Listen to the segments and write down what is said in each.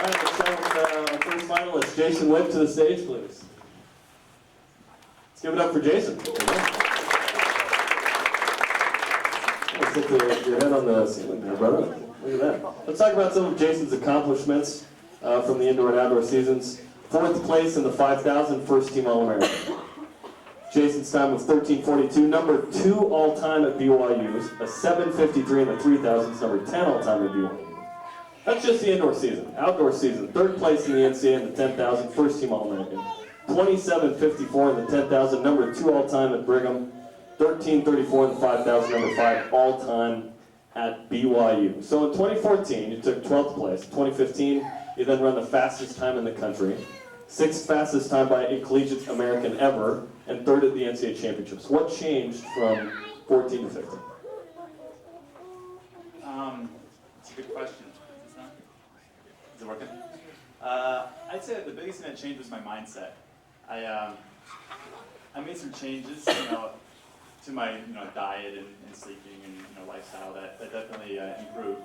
right, let's start with our first finalist, Jason Witt, to the stage, please. Let's give it up for Jason. Let's get your head on the ceiling there, brother. Look at that. Let's talk about some of Jason's accomplishments from the indoor and outdoor seasons. 4th place in the 5,000, first team All-American. Jason's time was 13:42, number 2 all-time at BYU, a 7:53 in the 3,000s, number 10 all-time at BYU. That's just the indoor season. Outdoor season, 3rd place in the NCAA in the 10,000, first team All-American. 27:54 in the 10,000, number 2 all-time at Brigham. 13:34 in the 5,000, number 5 all-time at BYU. So in 2014, you took 12th place. 2015, you then run the fastest time in the country. 6th fastest time by a collegiate American ever, and 3rd at the NCAA championships. What changed from 14 to 15? It's a good question. Is it working? I'd say that the biggest thing that changed was my mindset. I made some changes, to my diet and sleeping and lifestyle that definitely improved.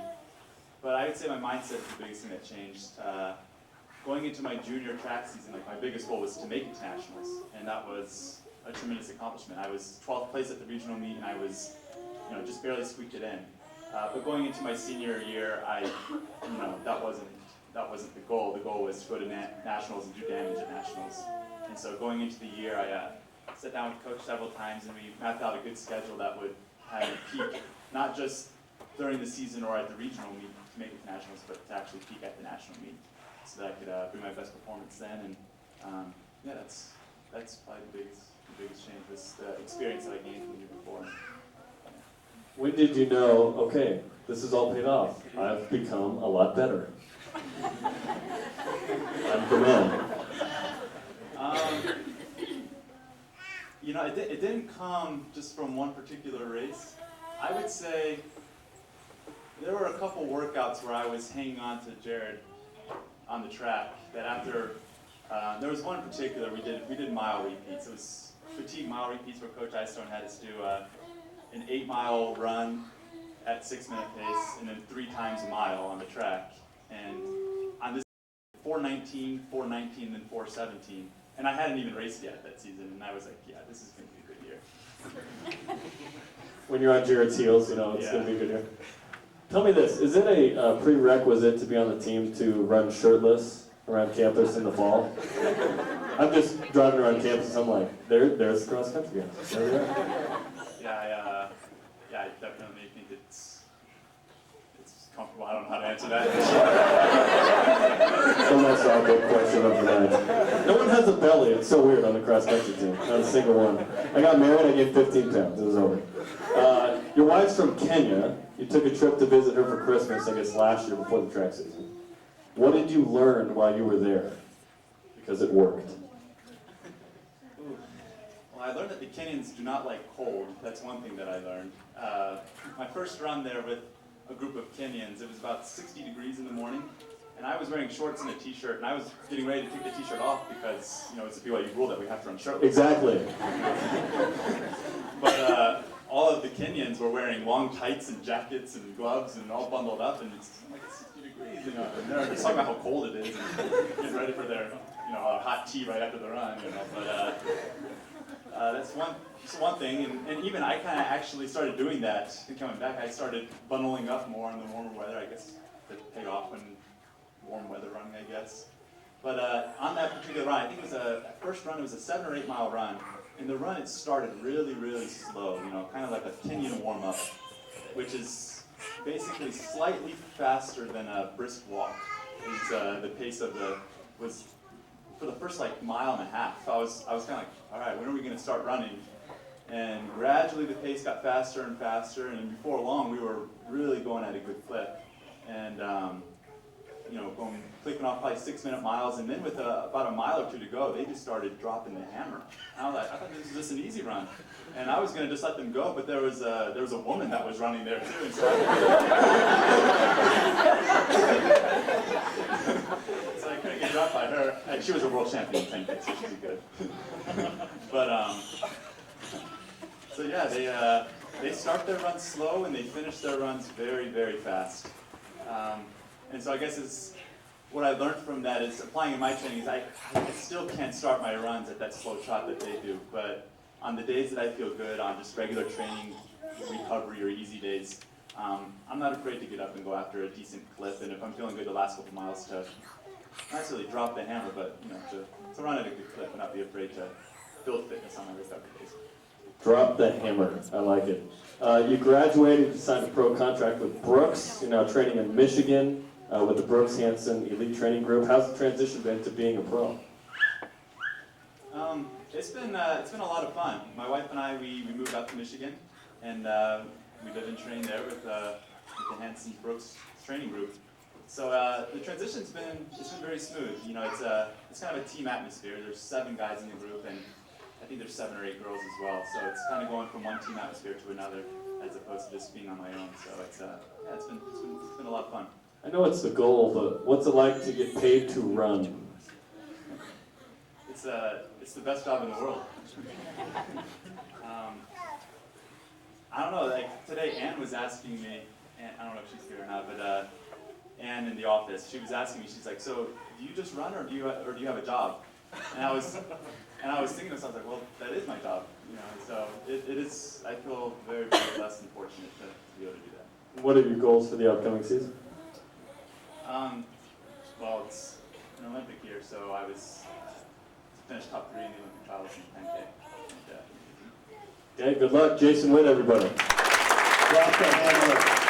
But I would say my mindset is the biggest thing that changed. Going into my junior track season, my biggest goal was to make it to nationals, and that was a tremendous accomplishment. I was 12th place at the regional meet, and I was, just barely squeaked it in. But going into my senior year, that wasn't the goal. The goal was to go to nationals and do damage at nationals. And so going into the year, I sat down with coach several times, and we mapped out a good schedule that would have me peak, not just during the season or at the regional meet to make it to nationals, but to actually peak at the national meet, so that I could bring my best performance then. And that's probably the biggest change, was the experience that I gained from the year before. When did you know, okay, this is all paid off? I've become a lot better. I'm the man. It didn't come just from one particular race. I would say there were a couple workouts where I was hanging on to Jared on the track, that after, there was one in particular, we did mile repeats. It was fatigue mile repeats where Coach Eystone had us do an 8-mile run at 6-minute pace, and then 3 times a mile on the track. And on this 4:19, 4:19, then 4:17. And I hadn't even raced yet that season, and I was like, yeah, this is going to be a good year. When you're on Jared's heels, it's going to be a good year. Tell me this, is it a prerequisite to be on the team to run shirtless around campus in the fall? I'm just driving around campus, I'm like, there's the cross country guys. There they are. I definitely think it's comfortable. I don't know how to answer that. That's our big question of the night. No one has a belly. It's so weird on the cross country team. Not a single one. I got married. I gained 15 pounds. It was over. Your wife's from Kenya. You took a trip to visit her for Christmas, I guess last year before the track season. What did you learn while you were there? Because it worked. Well, I learned that the Kenyans do not like cold. That's one thing that I learned. My first run there with a group of Kenyans, it was about 60 degrees in the morning, and I was wearing shorts and a t-shirt, and I was getting ready to take the t-shirt off because, it's a BYU rule that we have to run shirtless. Exactly. But all of the Kenyans were wearing long tights and jackets and gloves and all bundled up, and it's like 60 degrees, and they're just talking about how cold it is and getting ready for their, hot tea right after the run, But that's one thing, and even I kind of actually started doing that. And coming back, I started bundling up more in the warmer weather. I guess that paid off when warm weather running, I guess. But on that particular run, I think it was first run. It was a 7 or 8 mile run. In the run, it started really, really slow. Kind of like a Kenyan warm up, which is basically slightly faster than a brisk walk. Is the pace of was for the first mile and a half. I was kind of like, all right, when are we going to start running? And gradually the pace got faster and faster, and before long we were really going at a good clip. And clicking off probably 6-minute miles, and then with about a mile or two to go, they just started dropping the hammer. And I thought this was just an easy run, and I was going to just let them go, but there was a woman that was running there too, and so I couldn't get dropped by her. And she was a world champion in 10K, so she's good. But so yeah, they start their runs slow and they finish their runs very, very fast. And so I guess what I learned from that is applying in my training is I still can't start my runs at that slow trot that they do, but on the days that I feel good, on just regular training, recovery, or easy days, I'm not afraid to get up and go after a decent clip, and if I'm feeling good the last couple miles, to not necessarily drop the hammer, but to run at a good clip and not be afraid to build fitness on my recovery days. Drop the hammer. I like it. You graduated, you signed a pro contract with Brooks. You're now training in Michigan with the Brooks Hansen Elite Training Group. How's the transition been to being a pro? It's been a lot of fun. My wife and I, we moved up to Michigan, and we live and train there with the Hansen Brooks Training Group. So the transition's been very smooth. You know, it's kind of a team atmosphere. There's 7 guys in the group, and I think there's 7 or 8 girls as well. So it's kind of going from one team atmosphere to another, as opposed to just being on my own. So it's been a lot of fun. I know it's the goal, but what's it like to get paid to run? It's the best job in the world. I don't know, like today Ann was asking me, and I don't know if she's here or not, but Ann in the office, she was asking me, she's like, so do you just run or do you have a job? And I was thinking to myself, like, well, that is my job, you know, so it is, I feel very, very blessed and fortunate to be able to do that. What are your goals for the upcoming season? Well, it's an Olympic year, so I was to finish top 3 in the Olympic trials in 10K. Okay, good luck. Jason Witt, everybody. Drop the hammer.